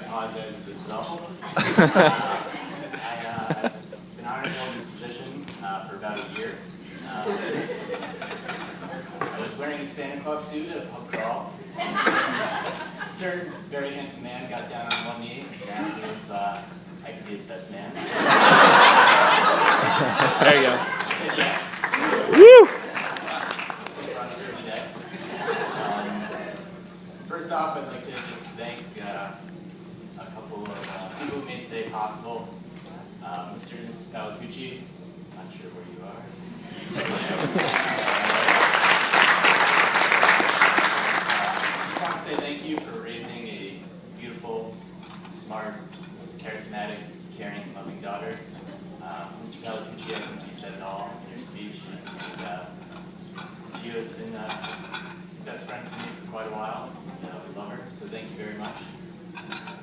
apologize if this is awful. I've been honored to hold this position for about a year. I was wearing a Santa Claus suit at a pub crawl. A certain very handsome man got down on one knee and asked me if I could be his best man. There you go. I said yes. Woo! First off, I'd like to just thank a couple of people who made today possible. Mr. and Mrs. Palatucci, not sure where you are. Just want to say thank you for raising a beautiful, smart, charismatic, caring, loving daughter. Mr. Palatucci, I think you said it all in your speech. And Gio has been a best friend for me for quite a while. We love her, so thank you very much.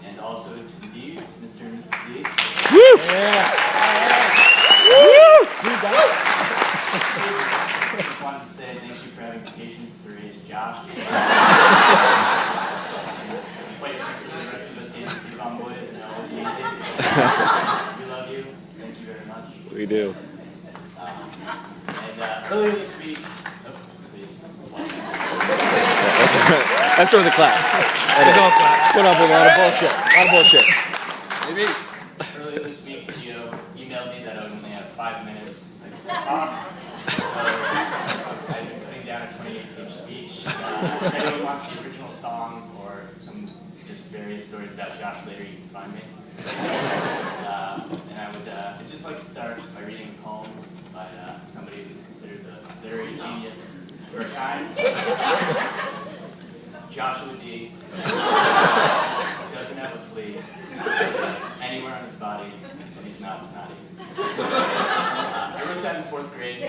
And also to the D's, Mr. and Mrs. D. Woo! Yeah. Woo! I just wanted to say thank you for having patience to raise Josh. And quite frankly, the rest of us here, the Bon Boys, and all is easy. We love you. Thank you very much. We do. And earlier this week, That's for the clap. Put up with a lot of bullshit. Maybe. Earlier this week, Gio emailed me that I would only have 5 minutes to talk. So I've been putting down a 28-page speech. If anyone wants the original song or some just various stories about Josh later, you can find me. And I would I'd just like to start by reading a poem by somebody who's considered the literary genius of our time. Joshua D. doesn't have a flea anywhere on his body, and he's not snotty. I wrote that in 4th grade.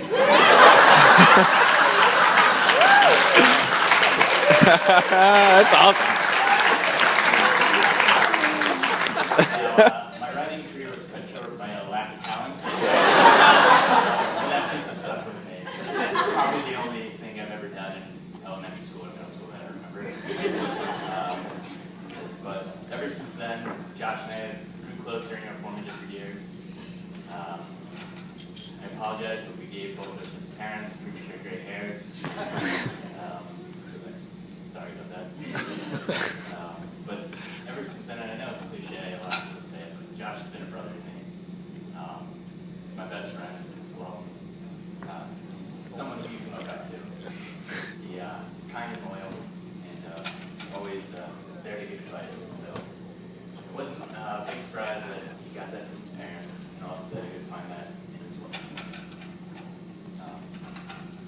That's awesome. My writing career was cut short by a lack of talent. And that piece has stuck with me. Probably the only thing I've ever done in elementary school or middle school that I remember. But ever since then, Josh and I grew close during our formative years. I apologize, but we gave both of us as parents premature gray hairs. Sorry about that. But ever since then, and I know it's a cliche, a lot of people say it, but Josh has been a brother to me. He's my best friend. Well, he's someone who you can look up to. He's kind and loyal, and always there to give advice. So it wasn't a big surprise that he got that from his parents, and also that I could find that in his work.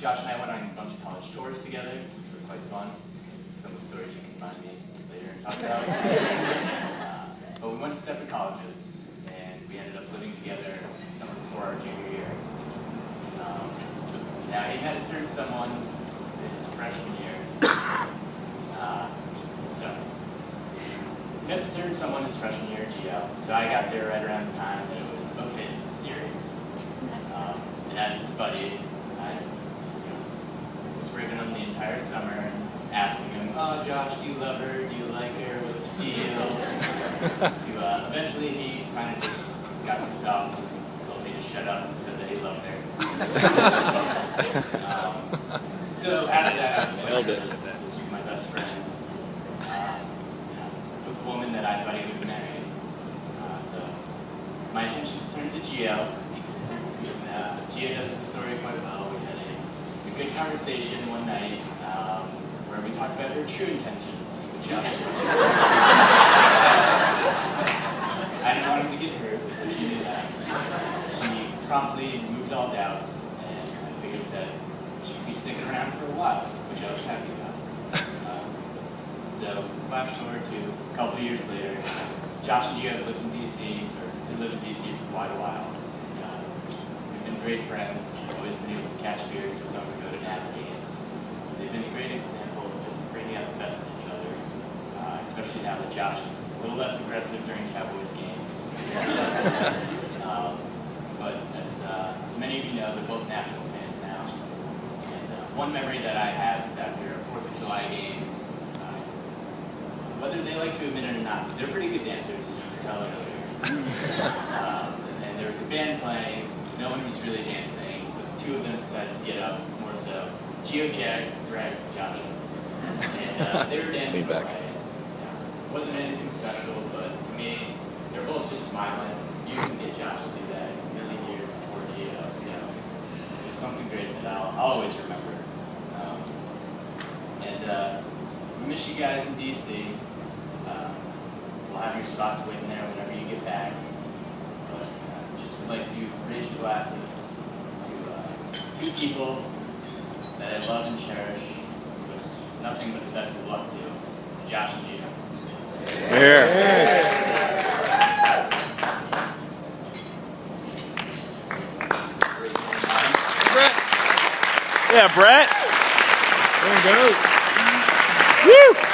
Josh and I went on a bunch of college tours together, which were quite fun. Some of the stories you can find me later and talk about. But we went to separate colleges, and we ended up living together the summer before our junior year. Now, he met a certain someone his freshman year. He met a certain someone his freshman year at GL. So I got there right around the time that it was, okay, this is serious. And as his buddy, I was ribbing him the entire summer and asking him, oh, Josh, do you love her? Do you like her? What's the deal? Eventually, he kind of just got pissed off and told me to shut up and said that he loved her. So after that, I was like, this was my best friend. With the woman that I thought he would marry. So my attentions turned to Gio. Gio knows the story quite well. We had a good conversation one night where we talked about her true intentions with Josh. I didn't want him to get hurt, so she knew that. She promptly removed all doubts, and I figured that she'd be sticking around for a while, which I was happy about. So, flash forward to a couple years later, Josh and Gio have lived in DC, for quite a while. We've been great friends, always been able to catch beers with them and go to Nats games. They've been a great example of just bringing out the best in each other, especially now that Josh is a little less aggressive during Cowboys games. But as many of you know, they're both national fans now. And one memory that I have is after a 4th of July game, whether whether they like to admit it or not, they're pretty good dancers, as you can tell earlier. And there was a band playing, no one was really dancing, but the two of them decided to get up more so. Gio dragged Josh up. And they were dancing away. It wasn't anything special, but to me, they're both just smiling. You can get Josh to do that a million years before Gio, so it's something great that I'll always remember. We miss you guys in DC. We'll have your spots waiting there whenever you get back. But just would like to raise your glasses to two people that I love and cherish. Wish nothing but the best of luck to, Josh and Gio. Here. Yeah, Brett. There we go. Woo!